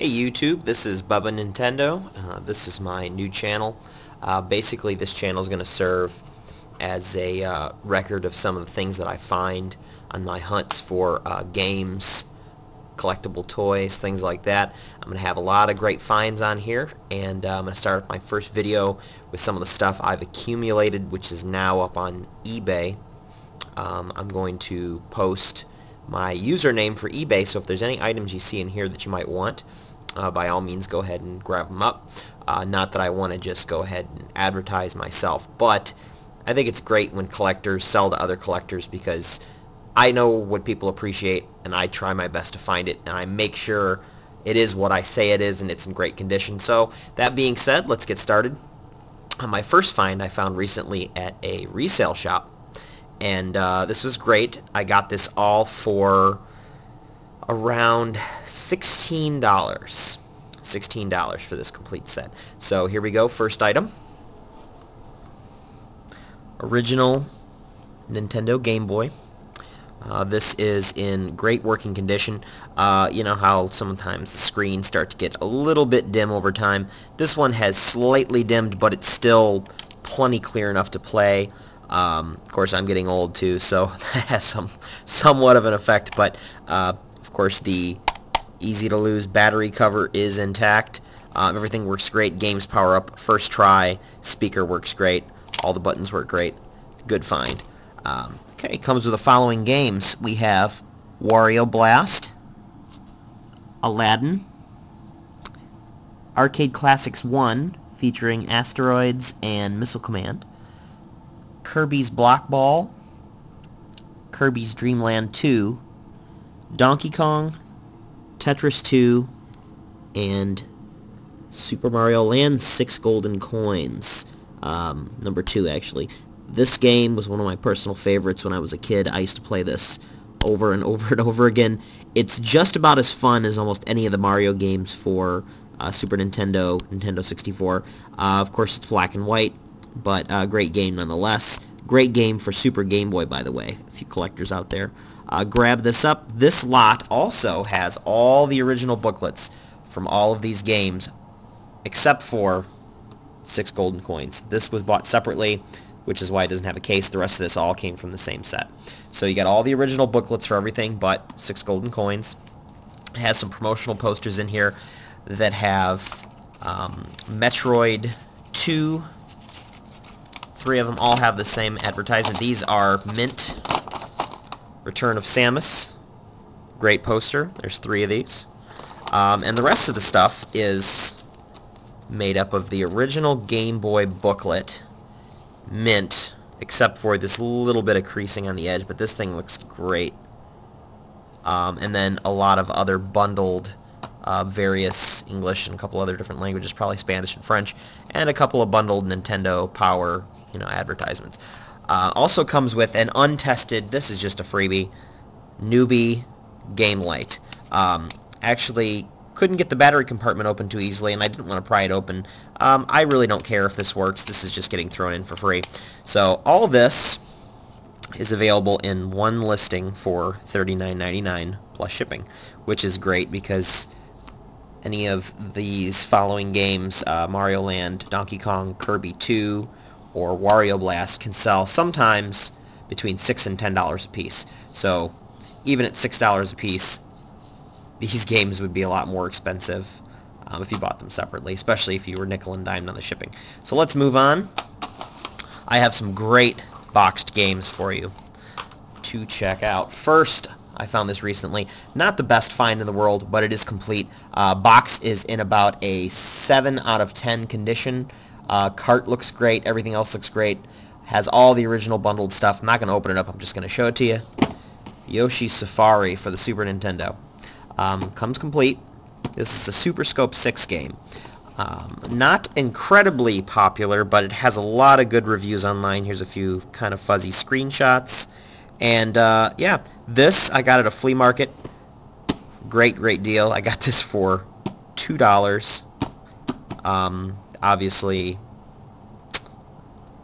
Hey YouTube, this is Bubba Nintendo. This is my new channel. Basically this channel is going to serve as a record of some of the things that I find on my hunts for games, collectible toys, things like that. I'm going to have a lot of great finds on here, and I'm going to start my first video with some of the stuff I've accumulated, which is now up on eBay. I'm going to post my username for eBay, so if there's any items you see in here that you might want, by all means go ahead and grab them up. Not that I want to just go ahead and advertise myself, but I think it's great when collectors sell to other collectors, because I know what people appreciate and I try my best to find it, and I make sure it is what I say it is and it's in great condition. So that being said, let's get started. My first find I found recently at a resale shop, and this was great. I got this all for around $16. $16 for this complete set. So here we go. First item. Original Nintendo Game Boy. This is in great working condition. You know how sometimes the screens start to get a little bit dim over time. This one has slightly dimmed, but it's still plenty clear enough to play. Of course, I'm getting old too, so that has somewhat of an effect, but of course the easy-to-lose battery cover is intact. Everything works great. Games power up first try. Speaker works great. All the buttons work great. Good find. Okay, comes with the following games. We have Wario Blast, Aladdin, Arcade Classics 1 featuring Asteroids and Missile Command, Kirby's Block Ball, Kirby's Dream Land 2, Donkey Kong, Tetris 2, and Super Mario Land 6 Golden Coins. Number 2, actually. This game was one of my personal favorites when I was a kid. I used to play this over and over and over again. It's just about as fun as almost any of the Mario games for Super Nintendo, Nintendo 64. Of course, it's black and white, but great game nonetheless. Great game for Super Game Boy, by the way, if you collectors out there. Grab this up. This lot also has all the original booklets from all of these games, except for 6 Golden Coins. This was bought separately, which is why it doesn't have a case. The rest of this all came from the same set. So you got all the original booklets for everything but 6 Golden Coins. It has some promotional posters in here that have Metroid 2. 3 of them all have the same advertisement. These are Mint, Return of Samus. Great poster. There's 3 of these. And the rest of the stuff is made up of the original Game Boy booklet, Mint, except for this little bit of creasing on the edge, but this thing looks great. And then a lot of other bundled various English and a couple other different languages, probably Spanish and French, and a couple of bundled Nintendo Power, advertisements. Also comes with an untested, this is just a freebie, Newbie Game Light. Actually couldn't get the battery compartment open too easily, and I didn't want to pry it open. I really don't care if this works. This is just getting thrown in for free. So all of this is available in one listing for $39.99 plus shipping, which is great because any of these following games, Mario Land, Donkey Kong, Kirby 2, or Wario Blast, can sell sometimes between $6 and $10 a piece. So even at $6 a piece, these games would be a lot more expensive if you bought them separately, especially if you were nickel and dimed on the shipping. So let's move on. I have some great boxed games for you to check out. First, I found this recently. Not the best find in the world, but it is complete. Box is in about a 7 out of 10 condition. Cart looks great. Everything else looks great. Has all the original bundled stuff. I'm not going to open it up. I'm just going to show it to you. Yoshi's Safari for the Super Nintendo. Comes complete. This is a Super Scope 6 game. Not incredibly popular, but it has a lot of good reviews online. Here's a few kind of fuzzy screenshots. And yeah, this I got at a flea market. Great deal. I got this for $2. Obviously,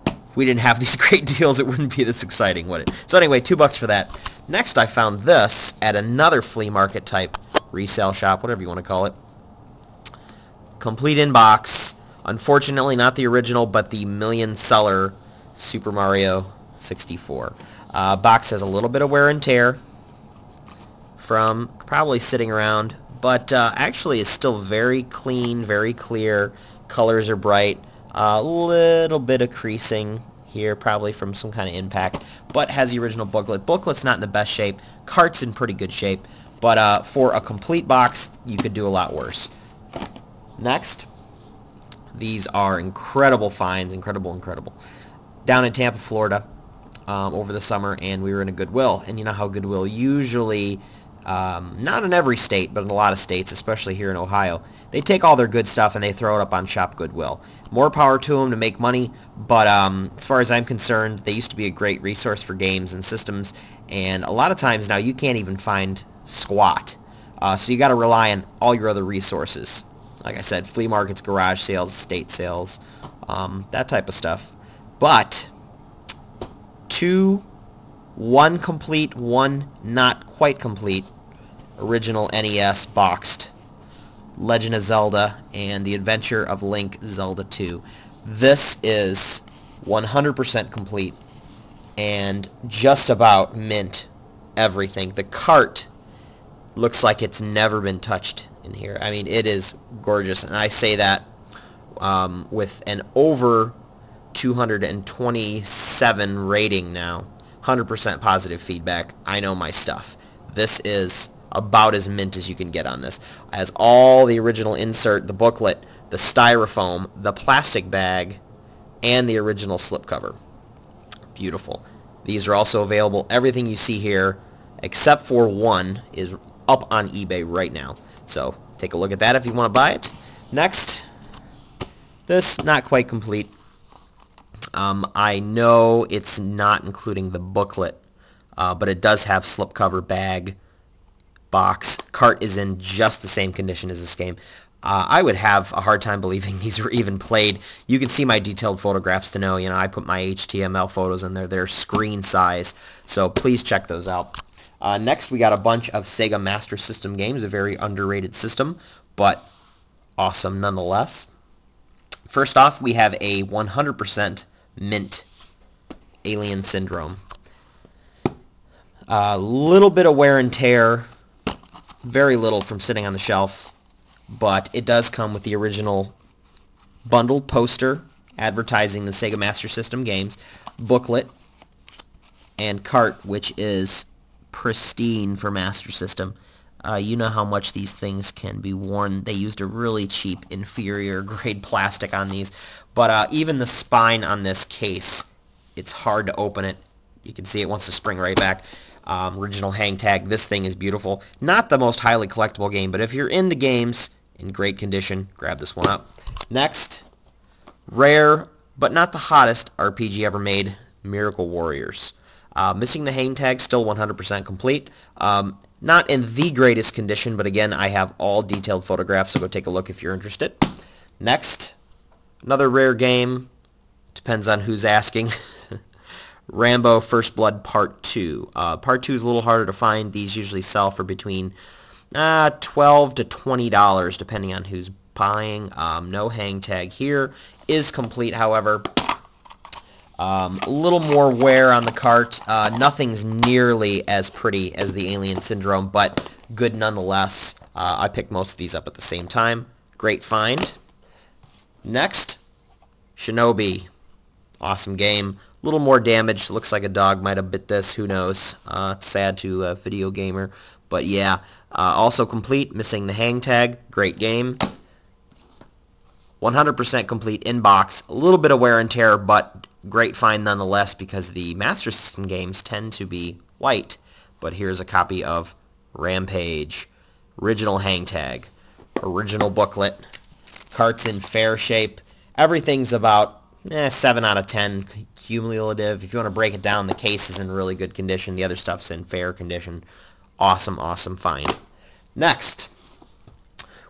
if we didn't have these great deals, it wouldn't be this exciting, would it? So anyway, $2 for that. Next, I found this at another flea market type resale shop, whatever you want to call it. complete in box. Unfortunately, not the original, but the million-seller Super Mario 64. Box has a little bit of wear and tear from probably sitting around, but actually is still very clean, very clear. Colors are bright. A little bit of creasing here, probably from some kind of impact, but has the original booklet. Booklet's not in the best shape. Cart's in pretty good shape, but for a complete box, you could do a lot worse. Next, these are incredible finds, incredible. Down in Tampa, Florida, over the summer, and we were in a Goodwill, and you know how Goodwill usually, not in every state, but in a lot of states, especially here in Ohio, they take all their good stuff and they throw it up on Shop Goodwill. More power to them to make money, but as far as I'm concerned, they used to be a great resource for games and systems, and a lot of times now you can't even find squat. So you got to rely on all your other resources. Like I said, flea markets, garage sales, estate sales, that type of stuff. But one complete, one not quite complete original NES boxed Legend of Zelda and The Adventure of Link Zelda 2. This is 100% complete and just about mint everything. The cart looks like it's never been touched in here. I mean, it is gorgeous, and I say that with an over 227 rating now. 100% positive feedback. I know my stuff. This is about as mint as you can get on this. It has all the original insert, the booklet, the styrofoam, the plastic bag, and the original slipcover. Beautiful. These are also available. Everything you see here, except for one, is up on eBay right now. So take a look at that if you want to buy it. Next, this not quite complete. I know it's not including the booklet, but it does have slipcover, bag, box. Cart is in just the same condition as this game. I would have a hard time believing these were even played. You can see my detailed photographs to know, I put my HTML photos in there. They're screen size, so please check those out. Next, we got a bunch of Sega Master System games, a very underrated system, but awesome nonetheless. First off, we have a 100% mint Alien Syndrome. A little bit of wear and tear, very little from sitting on the shelf, but it does come with the original bundled poster advertising the Sega Master System games, booklet, and cart, which is pristine for Master System. You know how much these things can be worn. They used a really cheap, inferior grade plastic on these, but even the spine on this case, it's hard to open it. You can see it wants to spring right back. Original hang tag. This thing is beautiful. Not the most highly collectible game, but if you're into games in great condition, grab this one up. Next, rare but not the hottest RPG ever made, Miracle Warriors. Missing the hang tag, still 100% complete. Not in the greatest condition, but again, I have all detailed photographs, so go take a look if you're interested. Next, another rare game. Depends on who's asking. Rambo First Blood Part 2. Part 2 is a little harder to find. These usually sell for between $12 to $20, depending on who's buying. No hang tag here. Is complete, however. A little more wear on the cart. Nothing's nearly as pretty as the Alien Syndrome, but good nonetheless. I picked most of these up at the same time. Great find. Next, Shinobi. Awesome game. A little more damage. Looks like a dog might have bit this. Who knows? It's sad to a video gamer. But yeah, also complete. Missing the hang tag. Great game. 100% complete in box. A little bit of wear and tear, but great find nonetheless because the Master System games tend to be white. But here's a copy of Rampage. Original hang tag. Original booklet. Cart's in fair shape. Everything's about 7 out of 10 cumulative. If you want to break it down, the case is in really good condition. The other stuff's in fair condition. Awesome, awesome find. Next,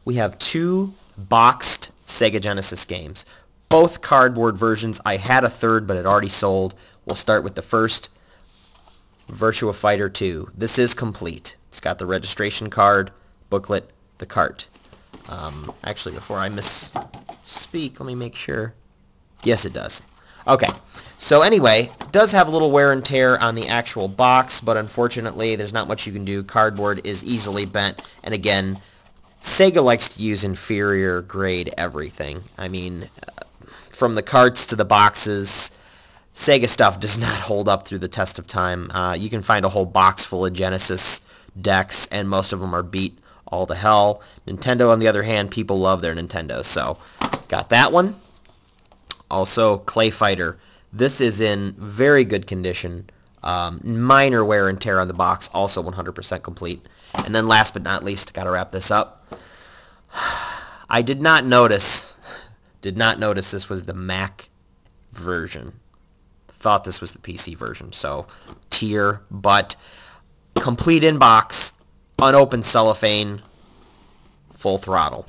we have 2 boxed Sega Genesis games. Both cardboard versions. I had a third, but it already sold. We'll start with the first, Virtua Fighter 2. This is complete. It's got the registration card, booklet, the cart. Actually, before I misspeak, let me make sure. Yes, it does. Okay. So anyway, it does have a little wear and tear on the actual box, but unfortunately, there's not much you can do. Cardboard is easily bent, and again, Sega likes to use inferior grade everything. I mean, from the carts to the boxes, Sega stuff does not hold up through the test of time. You can find a whole box full of Genesis decks, and most of them are beat all to hell. Nintendo, on the other hand, people love their Nintendo, so got that one. Also, Clay Fighter. This is in very good condition. Minor wear and tear on the box, also 100% complete. And then last but not least, got to wrap this up. I did not notice this was the Mac version. Thought this was the PC version, so tier, but complete in box, unopened cellophane, full throttle.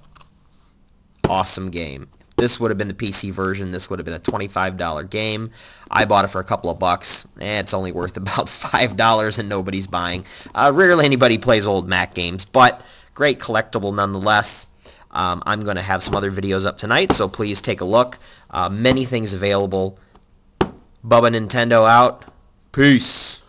Awesome game. This would have been the PC version. This would have been a $25 game. I bought it for a couple of bucks. It's only worth about $5 and nobody's buying. Rarely anybody plays old Mac games, but great collectible nonetheless. I'm going to have some other videos up tonight, so please take a look. Many things available. Bubba Nintendo out. Peace.